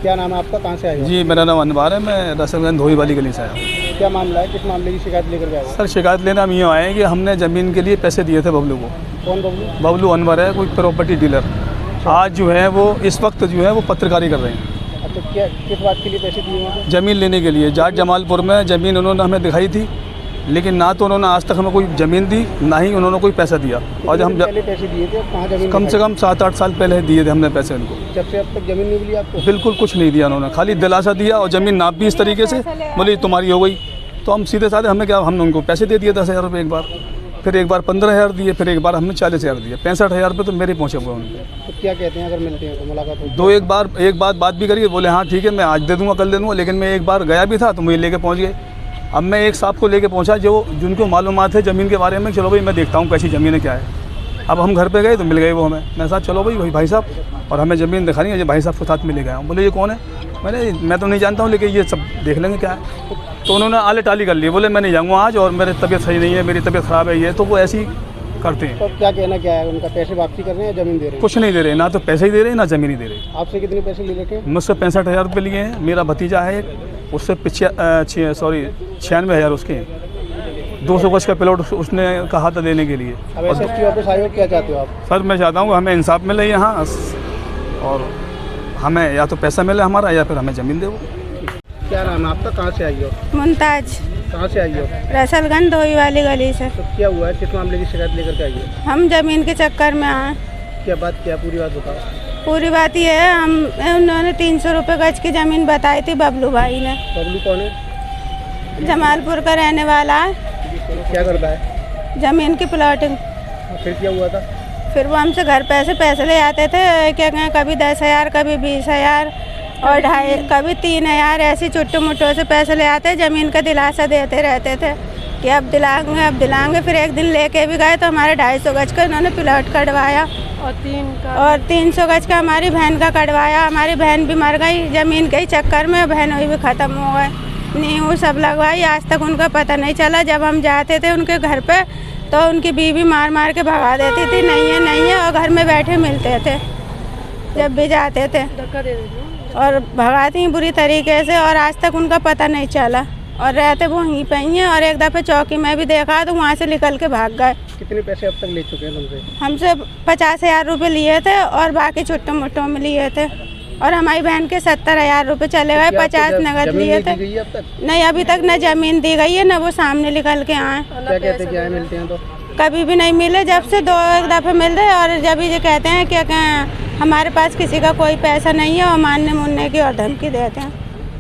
क्या नाम है आपका, कहाँ से आए हो? जी मेरा नाम अनवार है, मैं रसलगंज धोई वाली गली से आया हूँ। क्या मामला है, किस मामले की शिकायत लेकर के आए हो? सर शिकायत लेने हम यूँ आए हैं कि हमने ज़मीन के लिए पैसे दिए थे बबलू को। कौन बबलू? बबलू अनवर है, कोई प्रॉपर्टी डीलर। आज जो है वो इस वक्त जो है वो पत्रकारी कर रहे हैं। अच्छा, क्या किस बात के लिए पैसे दिए हैं? ज़मीन लेने के लिए। जाट जमालपुर में ज़मीन उन्होंने हमें दिखाई थी, लेकिन ना तो उन्होंने आज तक हमें कोई ज़मीन दी, ना ही उन्होंने कोई पैसा दिया। और हम पहले पैसे दिए थे, कहाँ ज़मीन? कम से कम 7-8 साल पहले दिए थे हमने पैसे उनको। जब से अब तक ज़मीन नहीं मिली आपको? बिल्कुल कुछ नहीं दिया उन्होंने, खाली दिलासा दिया और ज़मीन नाप भी इस तरीके से, बोली तुम्हारी हो गई। तो हम सीधे साधे हमें क्या, हमने उनको पैसे दे दिए 10,000 रुपये एक बार, फिर एक बार 15,000 दिए, फिर एक बार हमने 40,000 दिए। 65,000 रुपये तो मेरे पहुँचे हुए उनके। तो क्या कहते हैं अगर मिलते हैं तो मुलाकात होगी? दो एक बात भी करिए, बोले हाँ ठीक है मैं आज दे दूँगा कल दे दूँगा, लेकिन मैं एक बार गया भी था तो मुझे लेके पहुँच गए। अब मैं एक साहब को लेके पहुँचा जो जिनको मालूमात है ज़मीन के बारे में, चलो भाई मैं देखता हूँ कैसी ज़मीन है क्या है। अब हम घर पे गए तो मिल गए वो हमें, मैं साथ चलो भाई साहब, और हमें ज़मीन दिखानी है, जो भाई साहब को साथ में ले गया हूँ। बोले ये कौन है? मैं तो नहीं जानता हूँ, लेकिन ये सब देख लेंगे क्या है। तो उन्होंने आले टाली कर ली, बोले मैं नहीं जाऊँगा आज, और मेरी तबीयत सही नहीं है, मेरी तबीयत ख़राब है ये, तो वो ऐसे ही करते हैं। तो क्या कहना क्या है उनका, पैसे वापसी कर रहे हैं या ज़मीन दे रहे हैं? कुछ नहीं दे रहे, ना तो पैसे ही दे रहे हैं ना ज़मीन ही दे रहे। आपसे कितने पैसे ले रखे हैं? मुझसे 65,000 रुपये लिए हैं। मेरा भतीजा है उससे 96,000 उसके हैं। 200 गज का प्लॉट उसने कहा था देने के लिए। अब SST ऑफिस आए हो, क्या चाहते हो आप? सर मैं चाहता हूँ हमें इंसाफ मिले यहाँ, और हमें या तो पैसा मिले हमारा या फिर हमें ज़मीन दे। क्या नाम है आपका, कहाँ से आई हो? मुमताज, कहाँ से आई हो? रसलगंज धोई वाली गली से। तो क्या हुआ है, किस मामले की शिकायत लेकर के आई हो? हम ज़मीन के चक्कर में आए। क्या बात, क्या पूरी बात बताओ। पूरी बात ये है, उन्होंने 300 रुपये गज की ज़मीन बताई थी बबलू भाई ने। बबलू कौन है? जमालपुर का रहने वाला है। क्या करता है? ज़मीन की प्लॉटिंग। फिर क्या हुआ था? फिर वो हमसे घर पैसे ले आते थे, क्या कहें, कभी 10,000, कभी 20,000 और 2.5, कभी 3,000, ऐसे चुट्टू मुट्टों से पैसे ले आते। ज़मीन का दिलासा देते रहते थे कि अब दिलाएंगे। फिर एक दिन लेके भी गए तो हमारे 250 गज का उन्होंने प्लॉट कटवाया, और 300 गज का हमारी बहन का कटवाया। हमारी बहन भी मर गई ज़मीन के ही चक्कर में, बहन भी ख़त्म हो गए। नींव सब लगवाई, आज तक उनका पता नहीं चला। जब हम जाते थे उनके घर पे तो उनकी बीवी मार के भगा देती थी, नहीं है, और घर में बैठे मिलते थे जब भी जाते थे, और भगाती बुरी तरीके से, और आज तक उनका पता नहीं चला। और रहते वो वहीं पे ही हैं, और एक दफ़े चौकी में भी देखा तो वहाँ से निकल के भाग गए। कितने पैसे अब तक ले चुके हैं तुमसे? हमसे 50,000 रुपये लिए थे, और बाकी छोटे मोटों में लिए थे, और हमारी बहन के 70,000 रुपये चले गए। 50 नगद लिए थे। नहीं, अभी तक न ज़मीन दी गई है, न वो सामने निकल के आए। क्या कहते हैं, क्या मिलते हैं? तो कभी भी नहीं मिले, जब से एक दफ़े मिल रहे, और जब ये कहते हैं कि हमारे पास किसी का कोई पैसा नहीं है, और मारने मुन्ने की और धमकी देते हैं।